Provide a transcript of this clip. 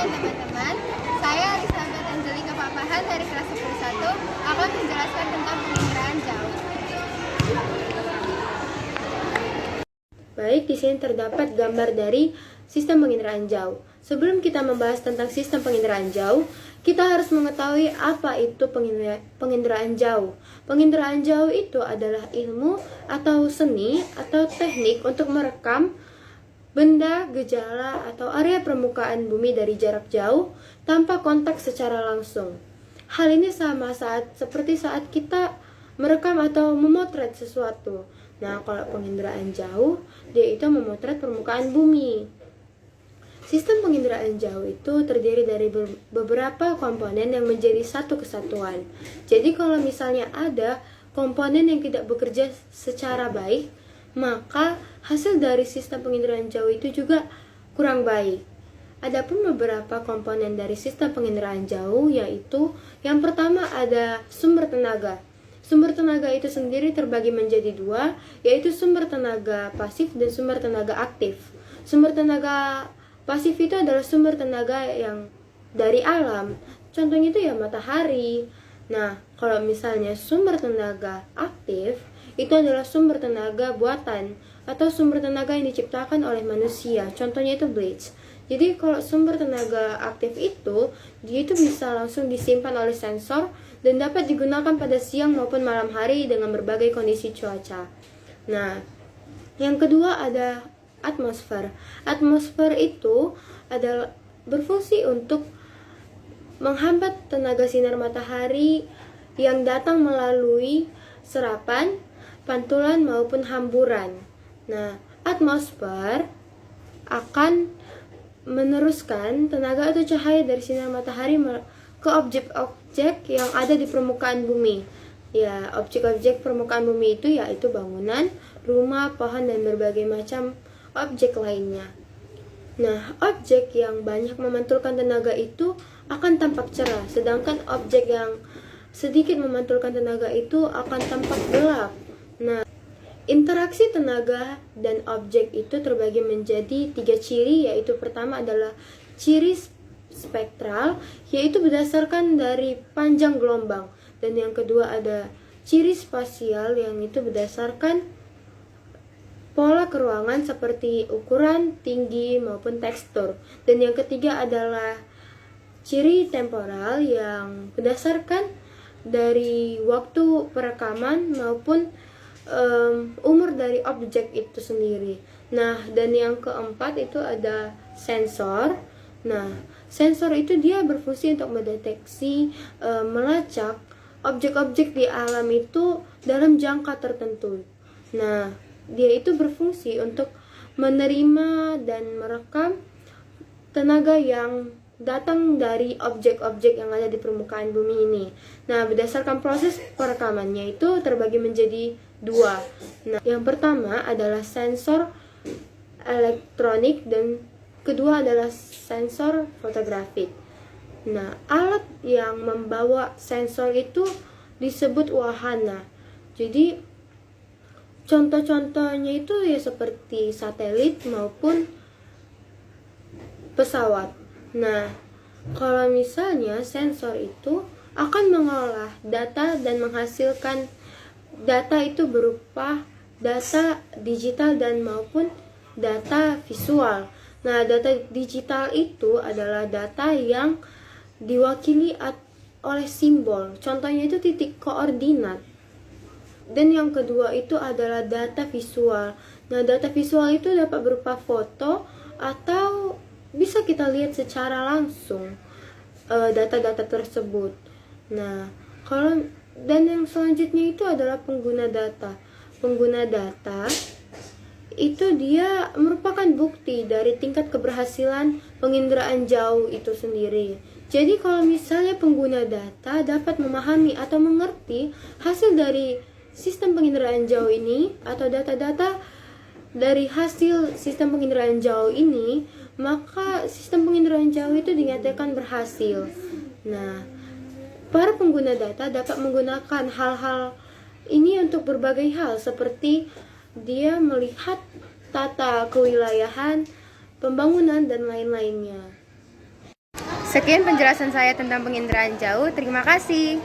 siang teman-teman, saya Risabeth Angelika Papahan dari kelas 11 akan menjelaskan tentang penginderaan jauh. Baik, di sini terdapat gambar dari sistem penginderaan jauh. Sebelum kita membahas tentang sistem penginderaan jauh, kita harus mengetahui apa itu penginderaan jauh. Penginderaan jauh itu adalah ilmu atau seni atau teknik untuk merekam benda, gejala, atau area permukaan bumi dari jarak jauh tanpa kontak secara langsung. Hal ini sama seperti saat kita merekam atau memotret sesuatu. Nah, kalau penginderaan jauh, dia itu memotret permukaan bumi. Sistem penginderaan jauh itu terdiri dari beberapa komponen yang menjadi satu kesatuan. Jadi kalau misalnya ada komponen yang tidak bekerja secara baik, maka hasil dari sistem penginderaan jauh itu juga kurang baik. Adapun beberapa komponen dari sistem penginderaan jauh, yaitu yang pertama ada sumber tenaga. Sumber tenaga itu sendiri terbagi menjadi dua, yaitu sumber tenaga pasif dan sumber tenaga aktif. Sumber tenaga pasif itu adalah sumber tenaga yang dari alam, contohnya itu ya matahari. Nah, kalau misalnya sumber tenaga aktif, itu adalah sumber tenaga buatan atau sumber tenaga yang diciptakan oleh manusia, contohnya itu blades. Jadi kalau sumber tenaga aktif itu, dia itu bisa langsung disimpan oleh sensor dan dapat digunakan pada siang maupun malam hari dengan berbagai kondisi cuaca. Nah, yang kedua ada atmosfer. Atmosfer itu adalah berfungsi untuk menghambat tenaga sinar matahari yang datang melalui serapan, pantulan maupun hamburan. Nah, atmosfer akan meneruskan tenaga atau cahaya dari sinar matahari ke objek-objek yang ada di permukaan bumi. Ya, objek-objek permukaan bumi itu yaitu bangunan, rumah, pohon, dan berbagai macam objek lainnya. Nah, objek yang banyak memantulkan tenaga itu akan tampak cerah, sedangkan objek yang sedikit memantulkan tenaga itu akan tampak gelap. Nah, interaksi tenaga dan objek itu terbagi menjadi 3 ciri, yaitu pertama adalah ciri spektral, yaitu berdasarkan dari panjang gelombang, dan yang kedua ada ciri spasial yang itu berdasarkan pola keruangan seperti ukuran, tinggi, maupun tekstur, dan yang ketiga adalah ciri temporal yang berdasarkan dari waktu perekaman maupun umur dari objek itu sendiri. Nah, dan yang keempat itu ada sensor. Nah, sensor itu dia berfungsi untuk mendeteksi, melacak objek-objek di alam itu dalam jangka tertentu. Nah, dia itu berfungsi untuk menerima dan merekam tenaga yang datang dari objek-objek yang ada di permukaan bumi ini. Nah, berdasarkan proses perekamannya itu terbagi menjadi dua. Nah, yang pertama adalah sensor elektronik dan kedua adalah sensor fotografik. Nah, alat yang membawa sensor itu disebut wahana. Jadi, contoh-contohnya itu ya seperti satelit maupun pesawat. Nah, kalau misalnya sensor itu akan mengolah data dan menghasilkan data itu berupa data digital dan maupun data visual. Nah, data digital itu adalah data yang diwakili oleh simbol. Contohnya itu titik koordinat. Dan yang kedua itu adalah data visual. Nah, data visual itu dapat berupa foto atau bisa kita lihat secara langsung data-data tersebut. Nah, dan yang selanjutnya itu adalah pengguna data. Pengguna data itu dia merupakan bukti dari tingkat keberhasilan penginderaan jauh itu sendiri. Jadi kalau misalnya pengguna data dapat memahami atau mengerti hasil dari sistem penginderaan jauh ini atau data-data dari hasil sistem penginderaan jauh ini, maka sistem penginderaan jauh itu dinyatakan berhasil. Nah, para pengguna data dapat menggunakan hal-hal ini untuk berbagai hal, seperti dia melihat tata kewilayahan, pembangunan, dan lain-lainnya. Sekian penjelasan saya tentang penginderaan jauh. Terima kasih.